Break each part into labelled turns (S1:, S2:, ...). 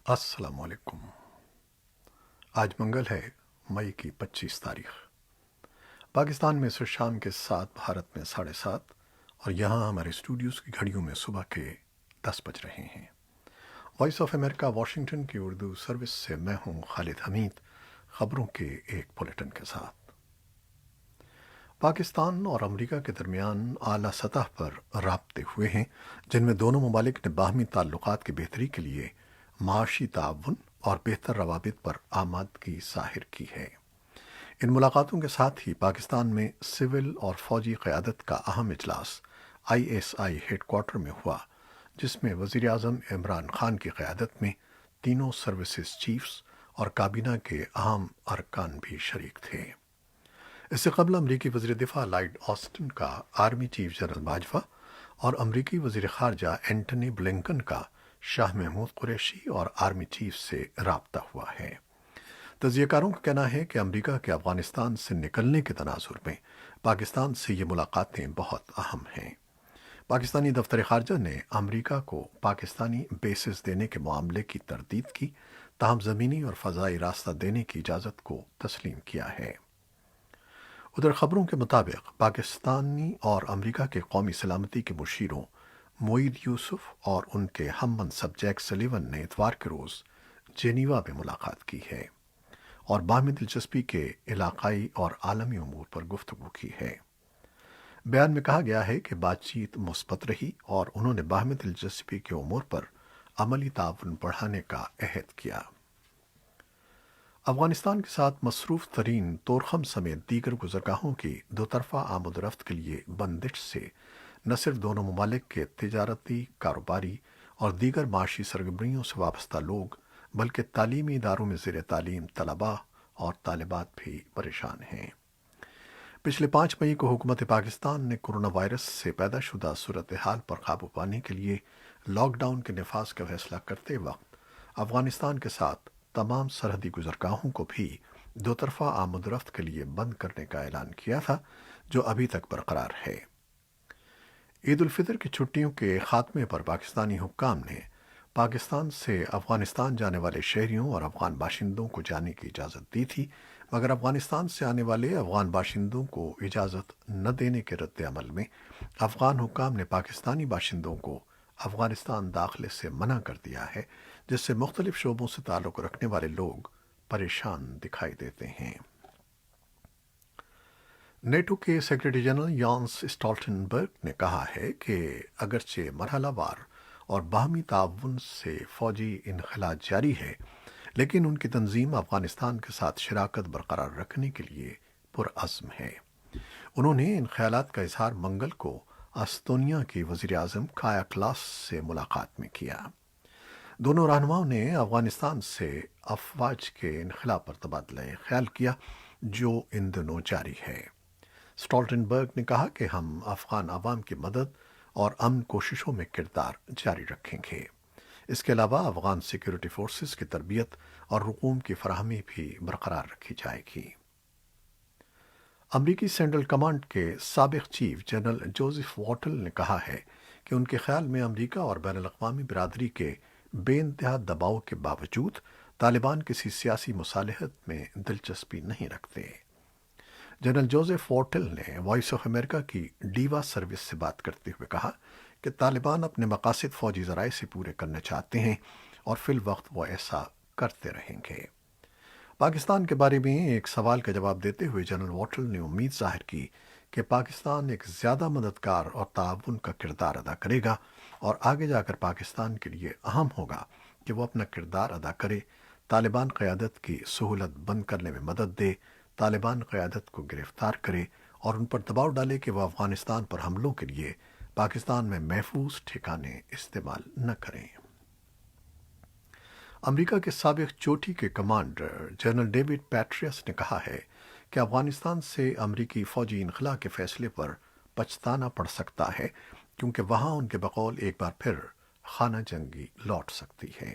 S1: السلام علیکم۔ آج منگل ہے، مئی کی 25 تاریخ۔ پاکستان میں شام کے 7، بھارت میں 7:30، اور یہاں ہمارے اسٹوڈیوز کی گھڑیوں میں صبح کے 10 بج رہے ہیں۔ وائس آف امریکہ واشنگٹن کی اردو سروس سے میں ہوں خالد حمید، خبروں کے ایک بلیٹن کے ساتھ۔ پاکستان اور امریکہ کے درمیان اعلیٰ سطح پر رابطے ہوئے ہیں، جن میں دونوں ممالک نے باہمی تعلقات کی بہتری کے لیے معاشی تعاون اور بہتر روابط پر آمادگی ظاہر کی ہے۔ ان ملاقاتوں کے ساتھ ہی پاکستان میں سول اور فوجی قیادت کا اہم اجلاس ISI ہیڈ کوارٹر میں ہوا، جس میں وزیر اعظم عمران خان کی قیادت میں تینوں سروسز چیفز اور کابینہ کے اہم ارکان بھی شریک تھے۔ اس سے قبل امریکی وزیر دفاع لائیڈ آسٹن کا آرمی چیف جنرل باجوہ اور امریکی وزیر خارجہ اینٹنی بلنکن کا شاہ محمود قریشی اور آرمی چیف سے رابطہ ہوا ہے۔ تجزیہ کاروں کا کہنا ہے کہ امریکہ کے افغانستان سے نکلنے کے تناظر میں پاکستان سے یہ ملاقاتیں بہت اہم ہیں۔ پاکستانی دفتر خارجہ نے امریکہ کو پاکستانی بیسز دینے کے معاملے کی تردید کی، تاہم زمینی اور فضائی راستہ دینے کی اجازت کو تسلیم کیا ہے۔ ادھر خبروں کے مطابق پاکستانی اور امریکہ کے قومی سلامتی کے مشیروں معید یوسف اور ان کے ہم منصب جیک سلیون نے اتوار کے روز جنیوا میں ملاقات کی ہے اور باہمی دلچسپی کے علاقائی اور عالمی امور پر گفتگو کی ہے۔ بیان میں کہا گیا ہے کہ بات چیت مثبت رہی اور انہوں نے باہمی دلچسپی کے امور پر عملی تعاون بڑھانے کا عہد کیا۔ افغانستان کے ساتھ مصروف ترین طورخم سمیت دیگر گزرگاہوں کی دوطرفہ آمد و رفت کے لیے بندش سے نہ صرف دونوں ممالک کے تجارتی، کاروباری اور دیگر معاشی سرگرمیوں سے وابستہ لوگ، بلکہ تعلیمی اداروں میں زیر تعلیم طلباء اور طالبات بھی پریشان ہیں۔ پچھلے 5 مئی کو حکومت پاکستان نے کورونا وائرس سے پیدا شدہ صورتحال پر قابو پانے کے لیے لاک ڈاؤن کے نفاذ کا فیصلہ کرتے وقت افغانستان کے ساتھ تمام سرحدی گزرگاہوں کو بھی دوطرفہ آمد و رفت کے لیے بند کرنے کا اعلان کیا تھا، جو ابھی تک برقرار ہے۔ عید الفطر کی چھٹیوں کے خاتمے پر پاکستانی حکام نے پاکستان سے افغانستان جانے والے شہریوں اور افغان باشندوں کو جانے کی اجازت دی تھی، مگر افغانستان سے آنے والے افغان باشندوں کو اجازت نہ دینے کے رد عمل میں افغان حکام نے پاکستانی باشندوں کو افغانستان داخلے سے منع کر دیا ہے، جس سے مختلف شعبوں سے تعلق رکھنے والے لوگ پریشان دکھائی دیتے ہیں۔ نیٹو کے سیکرٹری جنرل یانس اسٹالٹنبرگ نے کہا ہے کہ اگرچہ مرحلہ وار اور باہمی تعاون سے فوجی انخلا جاری ہے، لیکن ان کی تنظیم افغانستان کے ساتھ شراکت برقرار رکھنے کے لیے پرعزم ہے۔ انہوں نے ان خیالات کا اظہار منگل کو استونیا کی وزیر اعظم کایا کلاس سے ملاقات میں کیا۔ دونوں رہنماؤں نے افغانستان سے افواج کے انخلا پر تبادلہ خیال کیا، جو ان دنوں جاری ہے۔ اسٹالٹنبرگ نے کہا کہ ہم افغان عوام کی مدد اور امن کوششوں میں کردار جاری رکھیں گے۔ اس کے علاوہ افغان سیکیورٹی فورسز کی تربیت اور رقوم کی فراہمی بھی برقرار رکھی جائے گی۔ امریکی سینٹرل کمانڈ کے سابق چیف جنرل جوزف واٹل نے کہا ہے کہ ان کے خیال میں امریکہ اور بین الاقوامی برادری کے بے انتہا دباؤ کے باوجود طالبان کسی سیاسی مصالحت میں دلچسپی نہیں رکھتے۔ جنرل جوزف واٹل نے وائس آف امریکہ کی ڈیوا سروس سے بات کرتے ہوئے کہا کہ طالبان اپنے مقاصد فوجی ذرائع سے پورے کرنا چاہتے ہیں اور فی الوقت وہ ایسا کرتے رہیں گے۔ پاکستان کے بارے میں ایک سوال کا جواب دیتے ہوئے جنرل واٹل نے امید ظاہر کی کہ پاکستان ایک زیادہ مددگار اور تعاون کا کردار ادا کرے گا اور آگے جا کر پاکستان کے لیے اہم ہوگا کہ وہ اپنا کردار ادا کرے، طالبان قیادت کی سہولت بند کرنے میں مدد دے، طالبان قیادت کو گرفتار کرے اور ان پر دباؤ ڈالے کہ وہ افغانستان پر حملوں کے لیے پاکستان میں محفوظ ٹھکانے استعمال نہ کریں۔ امریکہ کے سابق چوٹی کے کمانڈر جنرل ڈیوڈ پیٹریس نے کہا ہے کہ افغانستان سے امریکی فوجی انخلا کے فیصلے پر پچھتانا پڑ سکتا ہے، کیونکہ وہاں ان کے بقول ایک بار پھر خانہ جنگی لوٹ سکتی ہے۔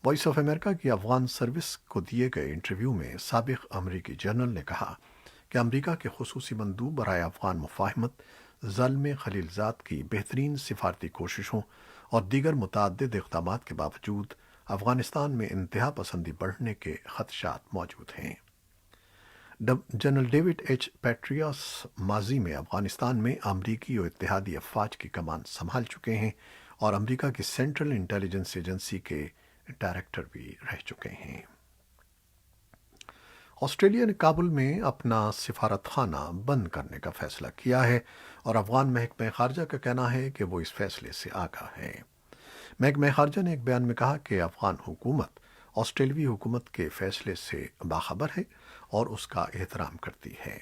S1: وائس آف امریکہ کی افغان سروس کو دیے گئے انٹرویو میں سابق امریکی جنرل نے کہا کہ امریکہ کے خصوصی مندوب برائے افغان مفاہمت زلمے خلیلزاد کی بہترین سفارتی کوششوں اور دیگر متعدد اقدامات کے باوجود افغانستان میں انتہا پسندی بڑھنے کے خدشات موجود ہیں۔ جنرل ڈیوڈ ایچ پیٹریاس ماضی میں افغانستان میں امریکی اور اتحادی افواج کی کمان سنبھال چکے ہیں اور امریکہ کی سینٹرل انٹیلیجنس ایجنسی کے ڈائریکٹر بھی رہ چکے ہیں۔ آسٹریلیا نے کابل میں اپنا سفارت خانہ بند کرنے کا فیصلہ کیا ہے اور افغان محکمہ خارجہ کا کہنا ہے کہ وہ اس فیصلے سے آگاہ ہے۔ محکمہ خارجہ نے ایک بیان میں کہا کہ افغان حکومت آسٹریلوی حکومت کے فیصلے سے باخبر ہے اور اس کا احترام کرتی ہے۔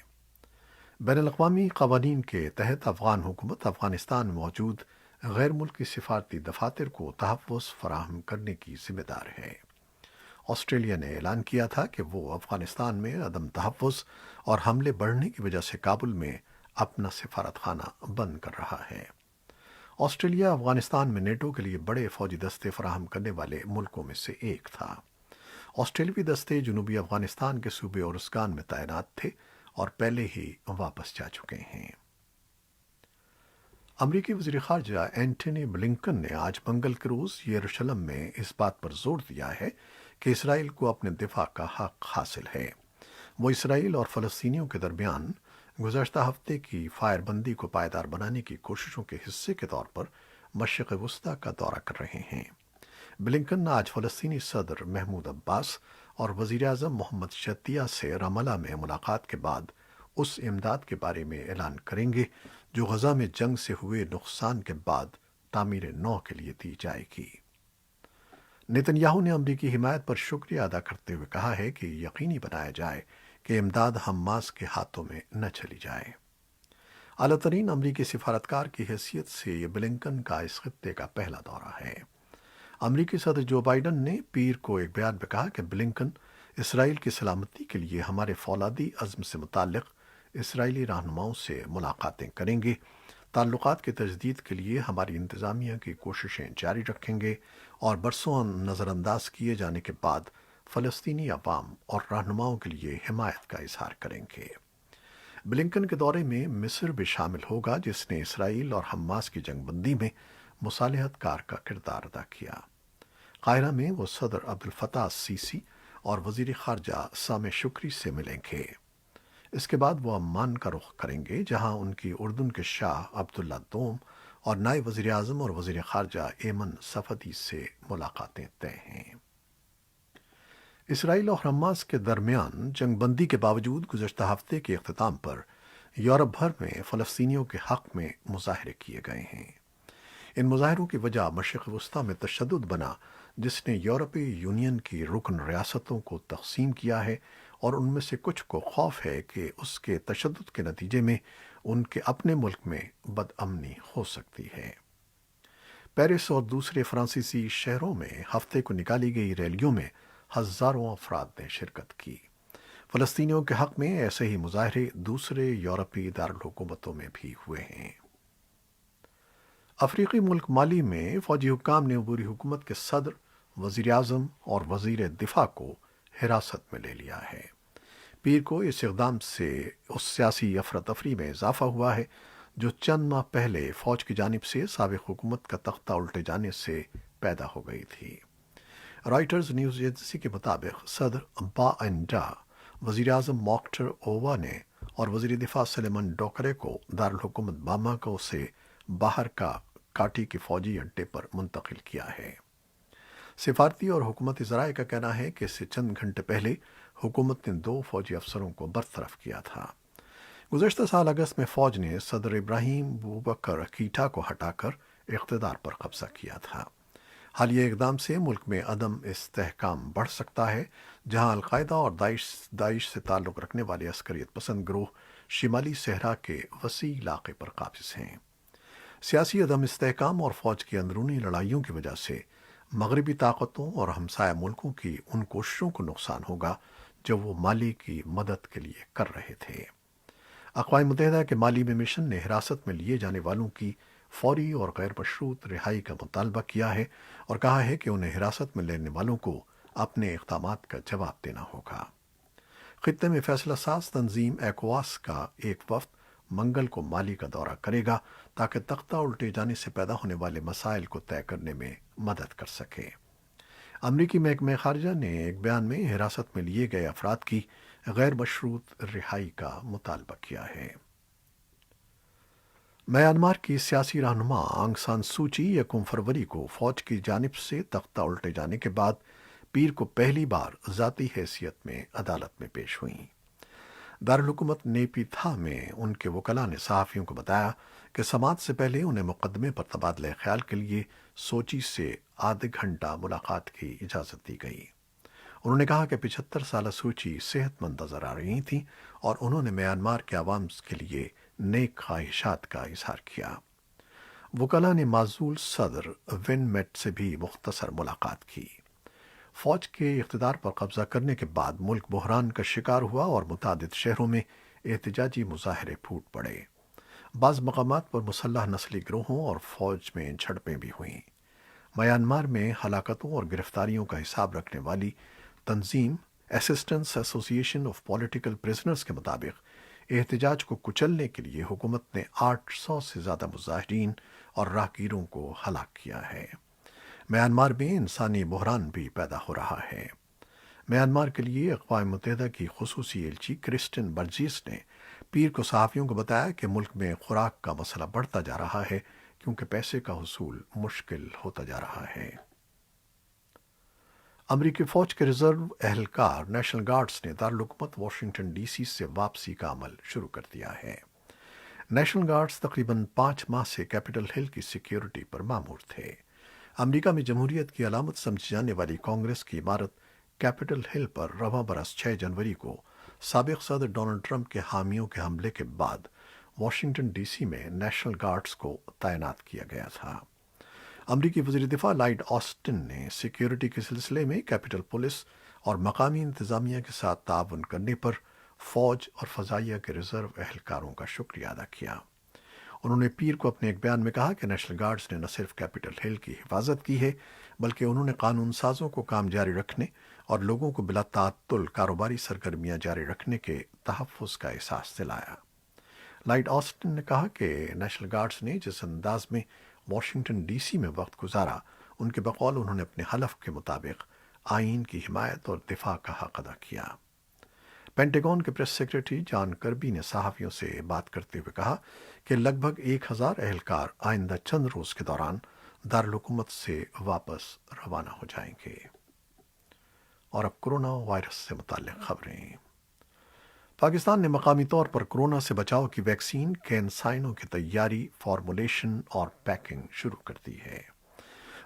S1: بین الاقوامی قوانین کے تحت افغان حکومت افغانستان میں موجود غیر ملکی سفارتی دفاتر کو تحفظ فراہم کرنے کی ذمہ دار ہے۔ آسٹریلیا نے اعلان کیا تھا کہ وہ افغانستان میں عدم تحفظ اور حملے بڑھنے کی وجہ سے کابل میں اپنا سفارت خانہ بند کر رہا ہے۔ آسٹریلیا افغانستان میں نیٹو کے لیے بڑے فوجی دستے فراہم کرنے والے ملکوں میں سے ایک تھا۔ آسٹریلوی دستے جنوبی افغانستان کے صوبے اورزگان میں تعینات تھے اور پہلے ہی واپس جا چکے ہیں۔ امریکی وزیر خارجہ اینٹونی بلنکن نے آج منگل کے روز یروشلم میں اس بات پر زور دیا ہے کہ اسرائیل کو اپنے دفاع کا حق حاصل ہے۔ وہ اسرائیل اور فلسطینیوں کے درمیان گزشتہ ہفتے کی فائر بندی کو پائیدار بنانے کی کوششوں کے حصے کے طور پر مشرق وسطیٰ کا دورہ کر رہے ہیں۔ بلنکن آج فلسطینی صدر محمود عباس اور وزیر اعظم محمد شتیہ سے رام اللہ میں ملاقات کے بعد اس امداد کے بارے میں اعلان کریں گے جو غزہ میں جنگ سے ہوئے نقصان کے بعد تعمیر نو کے لیے دی جائے گی۔ نتن یاہو نے امریکی حمایت پر شکریہ ادا کرتے ہوئے کہا ہے کہ یقینی بنایا جائے کہ امداد حماس کے ہاتھوں میں نہ چلی جائے۔ اعلیٰ ترین امریکی سفارتکار کی حیثیت سے یہ بلنکن کا اس خطے کا پہلا دورہ ہے۔ امریکی صدر جو بائیڈن نے پیر کو ایک بیان میں کہا کہ بلنکن اسرائیل کی سلامتی کے لیے ہمارے فولادی عزم سے متعلق اسرائیلی رہنماؤں سے ملاقاتیں کریں گے، تعلقات کی تجدید کے لیے ہماری انتظامیہ کی کوششیں جاری رکھیں گے اور برسوں نظر انداز کیے جانے کے بعد فلسطینی عوام اور رہنماؤں کے لیے حمایت کا اظہار کریں گے۔ بلنکن کے دورے میں مصر بھی شامل ہوگا جس نے اسرائیل اور حماس کی جنگ بندی میں مصالحت کار کا کردار ادا کیا۔ قاہرہ میں وہ صدر عبد الفتاح السیسی اور وزیر خارجہ سامح شکری سے ملیں گے۔ اس کے بعد وہ عمان کا رخ کریں گے جہاں ان کی اردن کے شاہ عبداللہ دوم اور نائب وزیر اعظم اور وزیر خارجہ ایمن صفدی سے ملاقاتیں طے ہیں۔ اسرائیل اور حماس کے درمیان جنگ بندی کے باوجود گزشتہ ہفتے کے اختتام پر یورپ بھر میں فلسطینیوں کے حق میں مظاہرے کیے گئے ہیں۔ ان مظاہروں کی وجہ مشرق وسطیٰ میں تشدد بنا جس نے یورپی یونین کی رکن ریاستوں کو تقسیم کیا ہے اور ان میں سے کچھ کو خوف ہے کہ اس کے تشدد کے نتیجے میں ان کے اپنے ملک میں بد امنی ہو سکتی ہے۔ پیرس اور دوسرے فرانسیسی شہروں میں ہفتے کو نکالی گئی ریلیوں میں ہزاروں افراد نے شرکت کی۔ فلسطینیوں کے حق میں ایسے ہی مظاہرے دوسرے یورپی دارالحکومتوں میں بھی ہوئے ہیں۔ افریقی ملک مالی میں فوجی حکام نے عبوری حکومت کے صدر، وزیر اعظم اور وزیر دفاع کو حراست میں لے لیا ہے۔ پیر کو اس اقدام سے اس سیاسی افراتفری میں اضافہ ہوا ہے جو چند ماہ پہلے فوج کی جانب سے سابق حکومت کا تختہ الٹے جانے سے پیدا ہو گئی تھی۔ رائٹرز نیوز ایجنسی کے مطابق صدر با انڈا، وزیر اعظم موکٹر اووا نے اور وزیر دفاع سلیمان ڈوکرے کو دارالحکومت باماکو سے باہر کا کاٹی کے فوجی اڈے پر منتقل کیا ہے۔ سفارتی اور حکومتی ذرائع کا کہنا ہے کہ اس سے چند گھنٹے پہلے حکومت نے 2 فوجی افسروں کو برطرف کیا تھا۔ گزشتہ سال اگست میں فوج نے صدر ابراہیم بوبکر کیٹا کو ہٹا کر اقتدار پر قبضہ کیا تھا۔ حالیہ اقدام سے ملک میں عدم استحکام بڑھ سکتا ہے جہاں القاعدہ اور داعش سے تعلق رکھنے والے عسکریت پسند گروہ شمالی صحرا کے وسیع علاقے پر قابض ہیں۔ سیاسی عدم استحکام اور فوج کی اندرونی لڑائیوں کی وجہ سے مغربی طاقتوں اور ہمسایہ ملکوں کی ان کوششوں کو نقصان ہوگا جو وہ مالی کی مدد کے لیے کر رہے تھے۔ اقوام متحدہ کے مالی میں مشن نے حراست میں لیے جانے والوں کی فوری اور غیر مشروط رہائی کا مطالبہ کیا ہے اور کہا ہے کہ انہیں حراست میں لینے والوں کو اپنے اقدامات کا جواب دینا ہوگا۔ خطے میں فیصلہ ساز تنظیم ایکواس کا ایک وفد منگل کو مالی کا دورہ کرے گا تاکہ تختہ الٹے جانے سے پیدا ہونے والے مسائل کو طے کرنے میں مدد کر سکے۔ امریکی محکمہ خارجہ نے ایک بیان میں حراست میں لیے گئے افراد کی غیر مشروط رہائی کا مطالبہ کیا ہے۔ میانمار کی سیاسی رہنما آنگ سان سوچی 1 فروری کو فوج کی جانب سے تختہ الٹے جانے کے بعد پیر کو پہلی بار ذاتی حیثیت میں عدالت میں پیش ہوئیں۔ دارالحکومت نیپی تھا میں ان کے وکلاء نے صحافیوں کو بتایا کہ سماعت سے پہلے انہیں مقدمے پر تبادلہ خیال کے لیے سوچی سے آدھے گھنٹہ ملاقات کی اجازت دی گئی۔ انہوں نے کہا کہ 75 سالہ سوچی صحت مند نظر آ رہی تھیں اور انہوں نے میانمار کے عوام کے لیے نیک خواہشات کا اظہار کیا۔ وکلاء نے معزول صدر ون میٹ سے بھی مختصر ملاقات کی۔ فوج کے اقتدار پر قبضہ کرنے کے بعد ملک بحران کا شکار ہوا اور متعدد شہروں میں احتجاجی مظاہرے پھوٹ پڑے۔ بعض مقامات پر مسلح نسلی گروہوں اور فوج میں جھڑپیں بھی ہوئیں۔ میانمار میں ہلاکتوں اور گرفتاریوں کا حساب رکھنے والی تنظیم اسسٹنس ایسوسی ایشن آف پولیٹیکل پرزنرز کے مطابق احتجاج کو کچلنے کے لیے حکومت نے 800 سے زیادہ مظاہرین اور راہگیروں کو ہلاک کیا ہے۔ میانمار میں انسانی بحران بھی پیدا ہو رہا ہے۔ میانمار کے لیے اقوام متحدہ کی خصوصی ایلچی کرسٹن برجیس نے پیر کو صحافیوں کو بتایا کہ ملک میں خوراک کا مسئلہ بڑھتا جا رہا ہے کیونکہ پیسے کا حصول مشکل ہوتا جا رہا ہے۔ امریکی فوج کے ریزرو اہلکار نیشنل گارڈز نے دارالحکومت واشنگٹن ڈی سی سے واپسی کا عمل شروع کر دیا ہے۔ نیشنل گارڈز تقریباً 5 ماہ سے کیپٹل ہل کی سیکیورٹی پر مامور تھے۔ امریکہ میں جمہوریت کی علامت سمجھی جانے والی کانگریس کی عمارت کیپٹل ہل پر رواں برس 6 جنوری کو سابق صدر ڈونلڈ ٹرمپ کے حامیوں کے حملے کے بعد واشنگٹن ڈی سی میں نیشنل گارڈز کو تعینات کیا گیا تھا۔ امریکی وزیر دفاع لائیڈ آسٹن نے سیکیورٹی کے سلسلے میں کیپٹل پولیس اور مقامی انتظامیہ کے ساتھ تعاون کرنے پر فوج اور فضائیہ کے ریزرو اہلکاروں کا شکریہ ادا کیا۔ انہوں نے پیر کو اپنے ایک بیان میں کہا کہ نیشنل گارڈز نے نہ صرف کیپٹل ہل کی حفاظت کی ہے بلکہ انہوں نے قانون سازوں کو کام جاری رکھنے اور لوگوں کو بلا تعطل کاروباری سرگرمیاں جاری رکھنے کے تحفظ کا احساس دلایا۔ لائیڈ آسٹن نے کہا کہ نیشنل گارڈز نے جس انداز میں واشنگٹن ڈی سی میں وقت گزارا، ان کے بقول انہوں نے اپنے حلف کے مطابق آئین کی حمایت اور دفاع کا حق ادا کیا۔ پینٹاگون کے پریس سیکریٹری جان کربی نے صحافیوں سے بات کرتے ہوئے کہا کہ لگ بھگ 1000 اہلکار آئندہ چند روز کے دوران دارالحکومت سے واپس روانہ ہو جائیں گے۔ اور اب کورونا وائرس سے متعلق خبریں۔ پاکستان نے مقامی طور پر کورونا سے بچاؤ کی ویکسین کینسائنو کی تیاری، فارمولیشن اور پیکنگ شروع کر دی ہے۔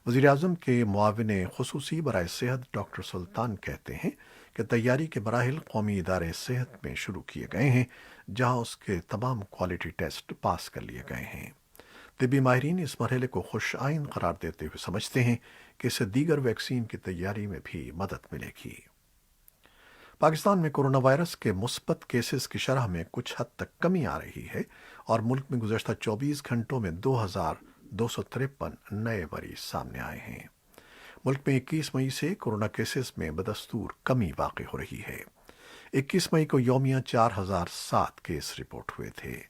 S1: وزیر اعظم کے معاون خصوصی برائے صحت ڈاکٹر سلطان کہتے ہیں کہ تیاری کے مراحل قومی ادارے صحت میں شروع کیے گئے ہیں، جہاں اس کے تمام کوالٹی ٹیسٹ پاس کر لیے گئے ہیں۔ طبی ماہرین اس مرحلے کو خوش آئند قرار دیتے ہوئے سمجھتے ہیں کہ اس سے دیگر ویکسین کی تیاری میں بھی مدد ملے گی۔ پاکستان میں کورونا وائرس کے مثبت کیسز کی شرح میں کچھ حد تک کمی آ رہی ہے اور ملک میں گزشتہ 24 گھنٹوں میں 2253 نئے مریض سامنے آئے ہیں۔ ملک میں 21 مئی سے کورونا کیسز میں بدستور کمی واقع ہو رہی ہے۔ 21 مئی کو یومیہ 4007 کیس رپورٹ ہوئے تھے۔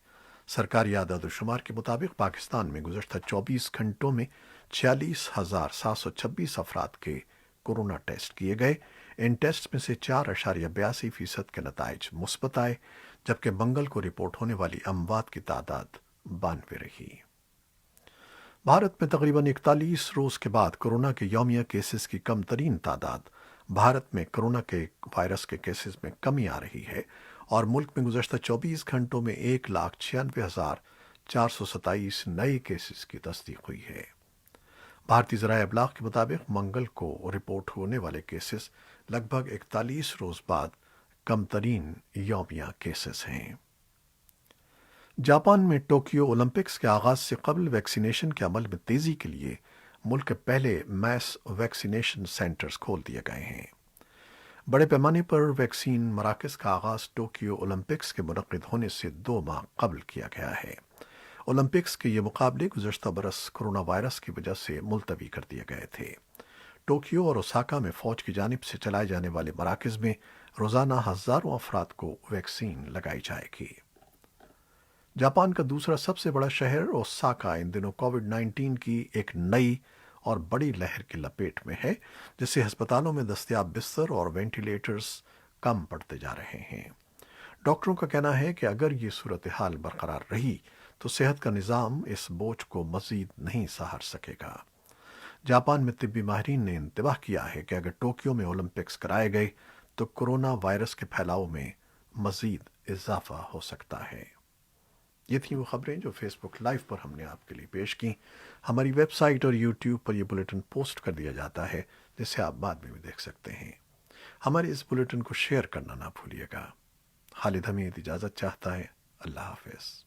S1: سرکاری اعداد و شمار کے مطابق پاکستان میں گزشتہ 24 گھنٹوں میں 46,726 افراد کے کورونا ٹیسٹ کیے گئے۔ ان ٹیسٹ میں سے 4.82% کے نتائج مثبت آئے، جبکہ منگل کو رپورٹ ہونے والی اموات کی تعداد 92 رہی۔ بھارت میں تقریباً 41 روز کے بعد کورونا کے یومیہ کیسز کی کم ترین تعداد۔ بھارت میں کورونا کے وائرس کے کیسز میں کمی آ رہی ہے اور ملک میں گزشتہ 24 گھنٹوں میں 1,96,427 نئے کیسز کی تصدیق ہوئی ہے۔ بھارتی ذرائع ابلاغ کے مطابق منگل کو رپورٹ ہونے والے کیسز لگ بھگ 41 روز بعد کم ترین یومیہ کیسز ہیں۔ جاپان میں ٹوکیو اولمپکس کے آغاز سے قبل ویکسینیشن کے عمل میں تیزی کے لیے ملک کے پہلے میس ویکسینیشن سینٹرز کھول دیے گئے ہیں۔ بڑے پیمانے پر ویکسین مراکز کا آغاز ٹوکیو اولمپکس کے منعقد ہونے سے 2 ماہ قبل کیا گیا ہے۔ اولمپکس کے یہ مقابلے گزشتہ برس کورونا وائرس کی وجہ سے ملتوی کر دیے گئے تھے۔ ٹوکیو اور اوساکا میں فوج کی جانب سے چلائے جانے والے مراکز میں روزانہ ہزاروں افراد کو ویکسین لگائی جائے گی۔ جاپان کا دوسرا سب سے بڑا شہر اوساکا ان دنوں کووڈ 19 کی ایک نئی اور بڑی لہر کی لپیٹ میں ہے، جس سے ہسپتالوں میں دستیاب بستر اور وینٹیلیٹرز کم پڑتے جا رہے ہیں۔ ڈاکٹروں کا کہنا ہے کہ اگر یہ صورتحال برقرار رہی تو صحت کا نظام اس بوجھ کو مزید نہیں سہار سکے گا۔ جاپان میں طبی ماہرین نے انتباہ کیا ہے کہ اگر ٹوکیو میں اولمپکس کرائے گئے تو کورونا وائرس کے پھیلاؤ میں مزید اضافہ ہو سکتا ہے۔ یہ تھیں وہ خبریں جو فیس بک لائیو پر ہم نے آپ کے لیے پیش کی۔ ہماری ویب سائٹ اور یوٹیوب پر یہ بلیٹن پوسٹ کر دیا جاتا ہے، جسے آپ بعد میں بھی دیکھ سکتے ہیں۔ ہمارے اس بلیٹن کو شیئر کرنا نہ بھولیے گا۔ خالد حمید اجازت چاہتا ہے۔ اللہ حافظ۔